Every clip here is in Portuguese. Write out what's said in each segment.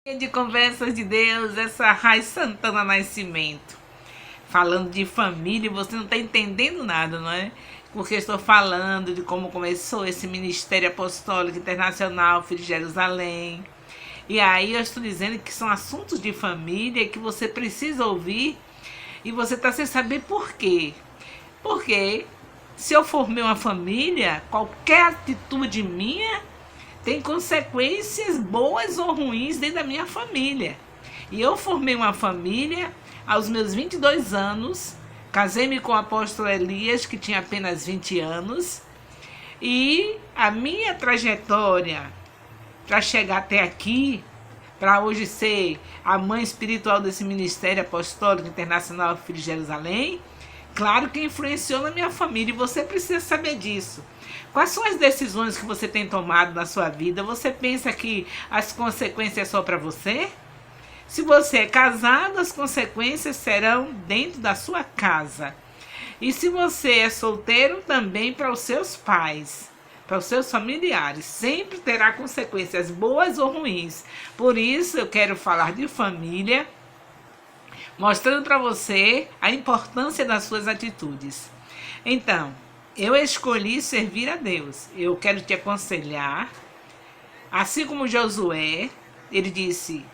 De Conversas de Deus, essa Raiz Santana Nascimento, falando de família, e você não está entendendo nada, não é? Porque eu estou falando de como começou esse Ministério Apostólico Internacional Filho de Jerusalém. E aí eu estou dizendo que são assuntos de família que você precisa ouvir e você está sem saber por quê. Porque se eu formei uma família, qualquer atitude minha tem consequências boas ou ruins dentro da minha família. E eu formei uma família aos meus 22 anos, casei-me com o apóstolo Elias, que tinha apenas 20 anos, e a minha trajetória para chegar até aqui, para hoje ser a mãe espiritual desse Ministério Apostólico Internacional Filho de Jerusalém, claro que influenciou na minha família e você precisa saber disso. Quais são as decisões que você tem tomado na sua vida? Você pensa que as consequências são só para você? Se você é casado, as consequências serão dentro da sua casa. E se você é solteiro, também para os seus pais, para os seus familiares. Sempre terá consequências boas ou ruins. Por isso eu quero falar de família, mostrando para você a importância das suas atitudes. Então, eu escolhi servir a Deus. Eu quero te aconselhar, assim como Josué, ele disse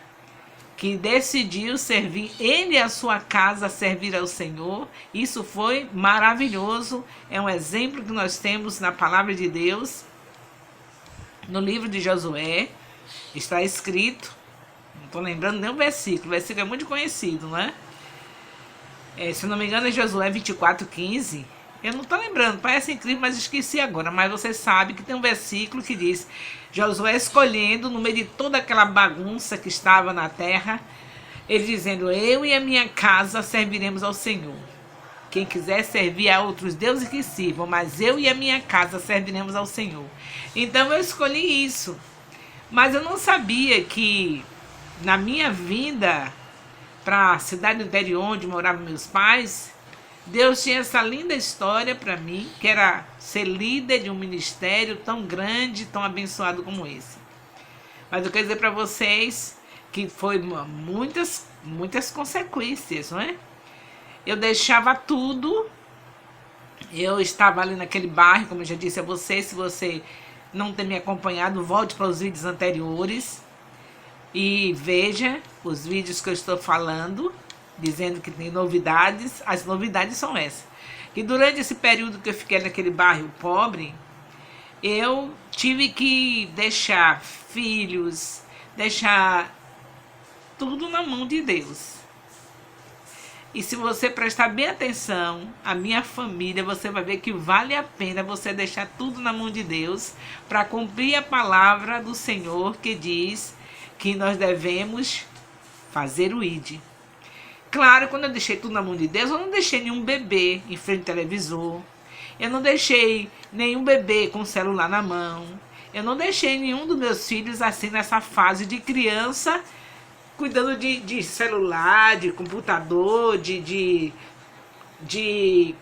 que decidiu servir ele e a sua casa, servir ao Senhor. Isso foi maravilhoso. É um exemplo que nós temos na palavra de Deus. No livro de Josué está escrito, não estou lembrando nem o versículo é muito conhecido, né? Se não me engano é Josué 24:15. Eu não estou lembrando, parece incrível, mas esqueci agora. Mas você sabe que tem um versículo que diz: Josué escolhendo, no meio de toda aquela bagunça que estava na terra, ele dizendo: eu e a minha casa serviremos ao Senhor. Quem quiser servir a outros deuses que sirvam, mas eu e a minha casa serviremos ao Senhor. Então eu escolhi isso. Mas eu não sabia que na minha vinda para a cidade do interior onde moravam meus pais, Deus tinha essa linda história para mim, que era ser líder de um ministério tão grande, tão abençoado como esse. Mas eu quero dizer para vocês que foi muitas consequências, não é? Eu deixava tudo, eu estava ali naquele bairro, como eu já disse a vocês. Se você não tem me acompanhado, volte para os vídeos anteriores e veja os vídeos que eu estou falando, dizendo que tem novidades. As novidades são essas. E durante esse período que eu fiquei naquele bairro pobre, eu tive que deixar filhos, deixar tudo na mão de Deus. E se você prestar bem atenção, a minha família, você vai ver que vale a pena você deixar tudo na mão de Deus para cumprir a palavra do Senhor que diz que nós devemos fazer o ID. Claro, quando eu deixei tudo na mão de Deus, eu não deixei nenhum bebê em frente ao televisor. Eu não deixei nenhum bebê com o celular na mão. Eu não deixei nenhum dos meus filhos assim nessa fase de criança, cuidando de celular, de computador, de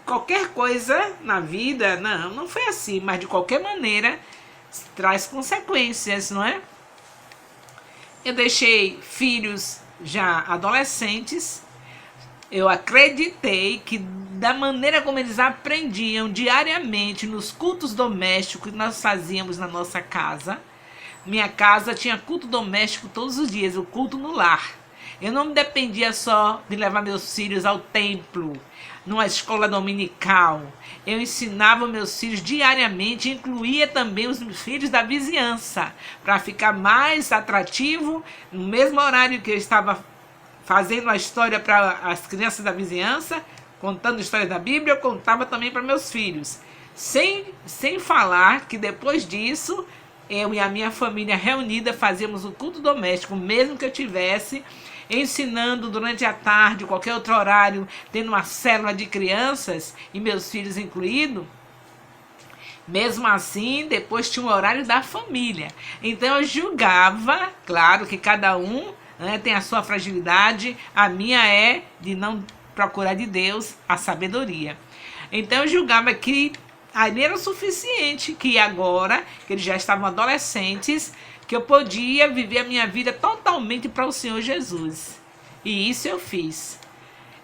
qualquer coisa na vida. Não foi assim, mas de qualquer maneira traz consequências, não é? Eu deixei filhos já adolescentes. Eu acreditei que da maneira como eles aprendiam diariamente nos cultos domésticos que nós fazíamos na nossa casa. Minha casa tinha culto doméstico todos os dias, o culto no lar. Eu não dependia só de levar meus filhos ao templo, numa escola dominical. Eu ensinava meus filhos diariamente, incluía também os filhos da vizinhança, para ficar mais atrativo. No mesmo horário que eu estava fazendo a história para as crianças da vizinhança, contando histórias da Bíblia, eu contava também para meus filhos. Sem falar que depois disso, eu e a minha família reunida fazíamos o culto doméstico, mesmo que eu tivesse ensinando durante a tarde, qualquer outro horário, tendo uma célula de crianças, e meus filhos incluídos. Mesmo assim, depois tinha um horário da família. Então eu julgava, claro que cada um, né, tem a sua fragilidade. A minha é de não procurar de Deus a sabedoria. Então eu julgava que ali era o suficiente, que agora, que eles já estavam adolescentes, que eu podia viver a minha vida totalmente para o Senhor Jesus. E isso eu fiz.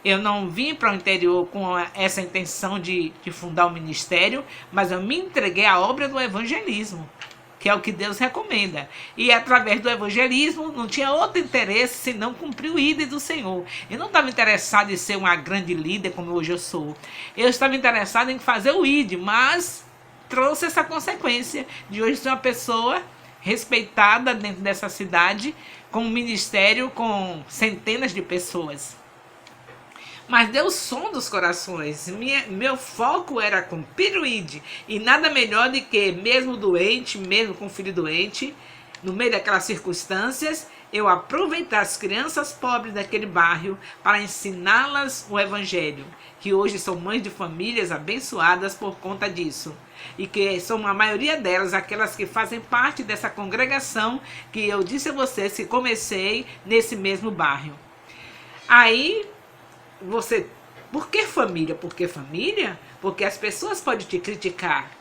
Eu não vim para o interior com essa intenção de fundar um ministério, mas eu me entreguei à obra do evangelismo, que é o que Deus recomenda. E através do evangelismo não tinha outro interesse senão cumprir o ídolo do Senhor. Eu não estava interessado em ser uma grande líder como hoje eu sou. Eu estava interessado em fazer o ídolo, mas trouxe essa consequência de hoje ser uma pessoa respeitada dentro dessa cidade, com um ministério com centenas de pessoas. Mas Deus sonda os corações. Meu foco era cumprir o ID. E nada melhor do que, mesmo doente, mesmo com filho doente, no meio daquelas circunstâncias, eu aproveitar as crianças pobres daquele bairro para ensiná-las o evangelho, que hoje são mães de famílias abençoadas por conta disso. E que são a maioria delas aquelas que fazem parte dessa congregação que eu disse a vocês que comecei nesse mesmo bairro. Aí por que família? Porque família? Porque as pessoas podem te criticar.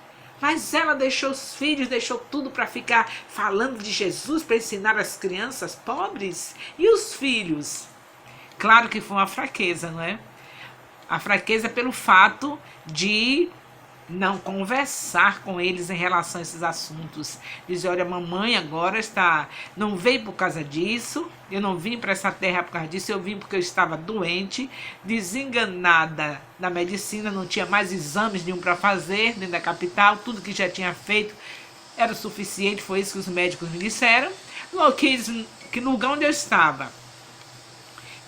Mas ela deixou os filhos, deixou tudo para ficar falando de Jesus, para ensinar as crianças pobres. E os filhos? Claro que foi uma fraqueza, não é? A fraqueza pelo fato de não conversar com eles em relação a esses assuntos. Dizer, olha, mamãe agora não veio por causa disso, eu não vim para essa terra por causa disso, eu vim porque eu estava doente, desenganada da medicina, não tinha mais exames nenhum para fazer dentro da capital, tudo que já tinha feito era o suficiente, foi isso que os médicos me disseram. Que no lugar onde eu estava,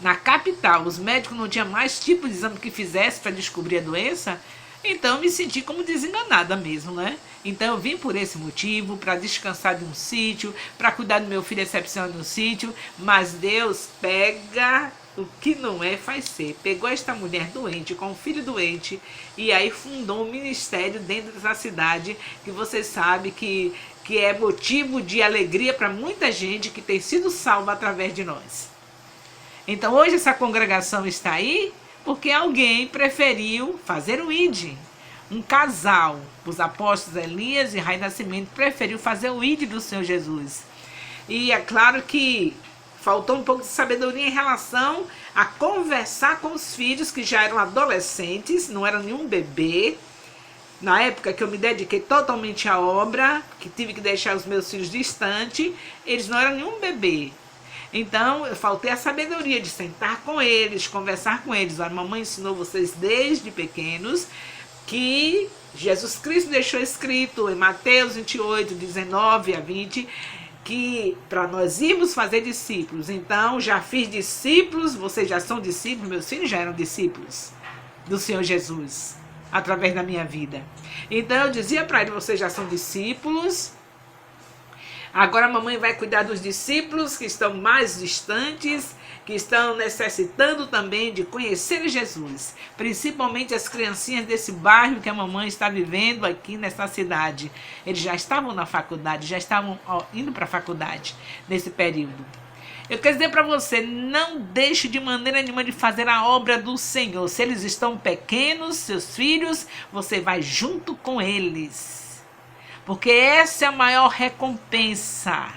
na capital, os médicos não tinham mais tipo de exame que fizesse para descobrir a doença. Então eu me senti como desenganada mesmo, né? Então eu vim por esse motivo, para descansar de um sítio, para cuidar do meu filho excepcional no sítio, mas Deus pega o que não é, faz ser. Pegou esta mulher doente, com um filho doente, e aí fundou um ministério dentro dessa cidade, que vocês sabem que é motivo de alegria para muita gente que tem sido salva através de nós. Então hoje essa congregação está aí, porque alguém preferiu fazer o ID. Um casal, os apóstolos Elias e Rai Nascimento, preferiu fazer o ID do Senhor Jesus. E é claro que faltou um pouco de sabedoria em relação a conversar com os filhos que já eram adolescentes, não eram nenhum bebê. Na época que eu me dediquei totalmente à obra, que tive que deixar os meus filhos distantes, eles não eram nenhum bebê. Então, eu faltei a sabedoria de sentar com eles, conversar com eles. A mamãe ensinou vocês desde pequenos que Jesus Cristo deixou escrito em Mateus 28, 19 a 20, que para nós irmos fazer discípulos. Então, já fiz discípulos, vocês já são discípulos, meus filhos já eram discípulos do Senhor Jesus, através da minha vida. Então, eu dizia para eles, vocês já são discípulos. Agora a mamãe vai cuidar dos discípulos que estão mais distantes, que estão necessitando também de conhecer Jesus. Principalmente as criancinhas desse bairro que a mamãe está vivendo aqui nessa cidade. Eles já estavam na faculdade, já estavam indo para a faculdade nesse período. Eu quero dizer para você, não deixe de maneira nenhuma de fazer a obra do Senhor. Se eles estão pequenos, seus filhos, você vai junto com eles. Porque essa é a maior recompensa.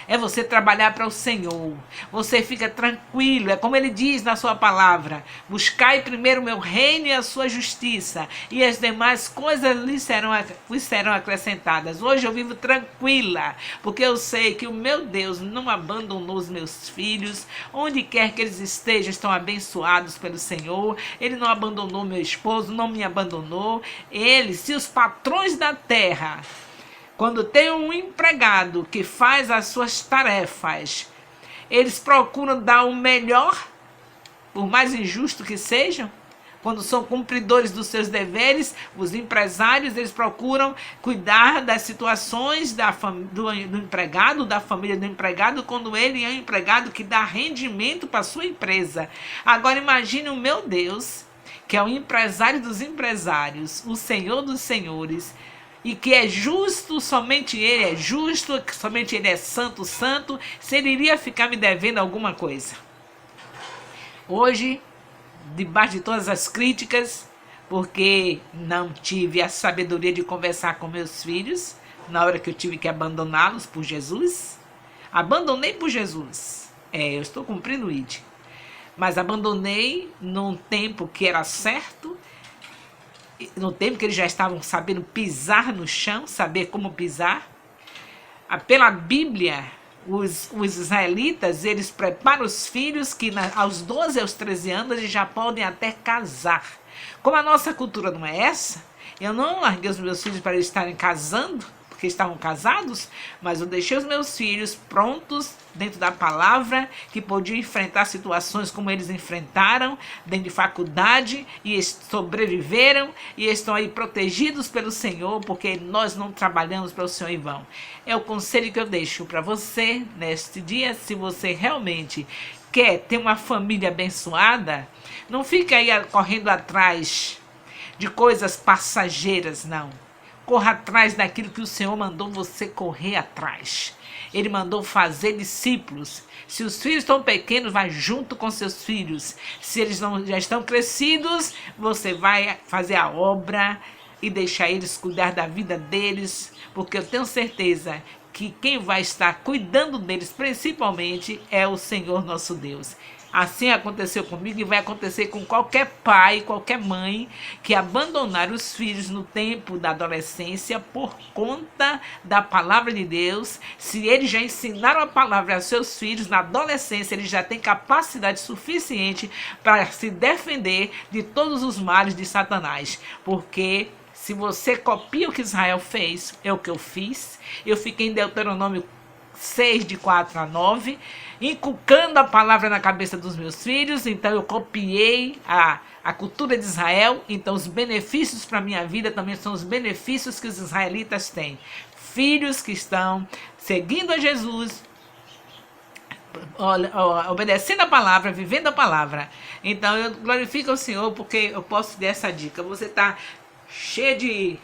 É você trabalhar para o Senhor. Você fica tranquilo. É como ele diz na sua palavra. Buscai primeiro o meu reino e a sua justiça. E as demais coisas lhes serão acrescentadas. Hoje eu vivo tranquila. Porque eu sei que o meu Deus não abandonou os meus filhos. Onde quer que eles estejam, estão abençoados pelo Senhor. Ele não abandonou meu esposo, não me abandonou. Ele, se os patrões da terra, quando tem um empregado que faz as suas tarefas, eles procuram dar o melhor, por mais injusto que sejam. Quando são cumpridores dos seus deveres, os empresários, eles procuram cuidar das situações do empregado, da família do empregado, quando ele é um empregado que dá rendimento para a sua empresa. Agora imagine o meu Deus, que é o empresário dos empresários, o Senhor dos senhores, e que é justo, somente ele é justo, somente ele é santo, santo, se ele iria ficar me devendo alguma coisa. Hoje, debaixo de todas as críticas, porque não tive a sabedoria de conversar com meus filhos, na hora que eu tive que abandoná-los por Jesus, Abandonei por Jesus. Eu estou cumprindo o ID. Mas abandonei num tempo que era certo, no tempo que eles já estavam sabendo pisar no chão, saber como pisar. Pela Bíblia, os israelitas, eles preparam os filhos que aos 12 aos 13 anos eles já podem até casar. Como a nossa cultura não é essa, eu não larguei os meus filhos para eles estarem casando, porque estavam casados, mas eu deixei os meus filhos prontos dentro da palavra, que podiam enfrentar situações como eles enfrentaram, dentro de faculdade, e sobreviveram, e estão aí protegidos pelo Senhor, porque nós não trabalhamos para o Senhor em vão. É o conselho que eu deixo para você neste dia. Se você realmente quer ter uma família abençoada, não fique aí correndo atrás de coisas passageiras, não. Corra atrás daquilo que o Senhor mandou você correr atrás. Ele mandou fazer discípulos. Se os filhos estão pequenos, vai junto com seus filhos. Se eles já estão crescidos, você vai fazer a obra e deixar eles cuidar da vida deles, porque eu tenho certeza que quem vai estar cuidando deles, principalmente, é o Senhor nosso Deus. Assim aconteceu comigo e vai acontecer com qualquer pai, qualquer mãe que abandonar os filhos no tempo da adolescência por conta da palavra de Deus. Se eles já ensinaram a palavra aos seus filhos, na adolescência eles já têm capacidade suficiente para se defender de todos os males de Satanás. Porque se você copia o que Israel fez, é o que eu fiz. Eu fiquei em Deuteronômio 6, de 4 a 9, inculcando a palavra na cabeça dos meus filhos. Então eu copiei a cultura de Israel. Então os benefícios para a minha vida também são os benefícios que os israelitas têm. Filhos que estão seguindo a Jesus, obedecendo a palavra, vivendo a palavra. Então eu glorifico ao Senhor, porque eu posso dar essa dica. Você está cheio de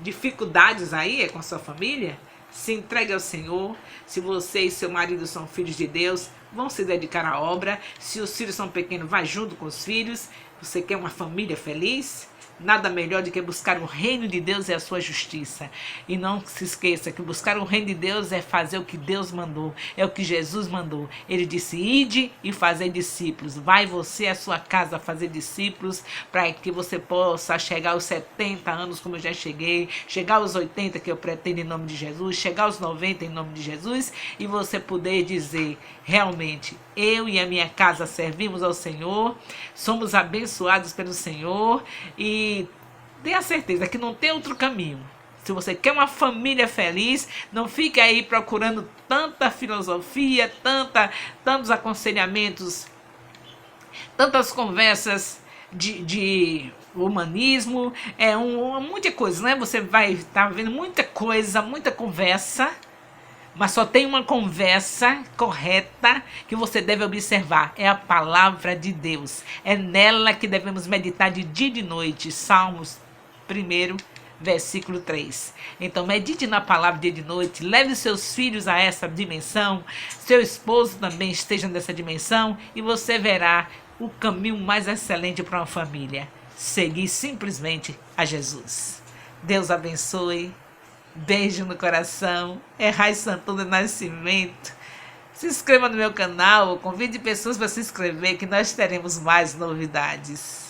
dificuldades aí com a sua família? Se entregue ao Senhor. Se você e seu marido são filhos de Deus, vão se dedicar à obra. Se os filhos são pequenos, vai junto com os filhos. Você quer uma família feliz? Nada melhor do que buscar o reino de Deus e a sua justiça. E não se esqueça que buscar o reino de Deus é fazer o que Deus mandou, é o que Jesus mandou. Ele disse: ide e fazer discípulos. Vai você e a sua casa fazer discípulos, para que você possa chegar aos 70 anos como eu já cheguei, chegar aos 80 que eu pretendo em nome de Jesus, chegar aos 90 em nome de Jesus, e você poder dizer: realmente, eu e a minha casa servimos ao Senhor, somos abençoados pelo Senhor, e tenha certeza que não tem outro caminho. Se você quer uma família feliz, não fique aí procurando tanta filosofia, tantos aconselhamentos, tantas conversas de humanismo, muita coisa, né? Você vai estar vendo muita coisa, muita conversa, mas só tem uma conversa correta que você deve observar. É a palavra de Deus. É nela que devemos meditar de dia e de noite. Salmos 1, versículo 3. Então medite na palavra de dia e de noite. Leve seus filhos a essa dimensão. Seu esposo também esteja nessa dimensão. E você verá o caminho mais excelente para uma família. Seguir simplesmente a Jesus. Deus abençoe. Beijo no coração. É Raiz Santana do Nascimento. Se inscreva no meu canal. Convide pessoas para se inscrever, que nós teremos mais novidades.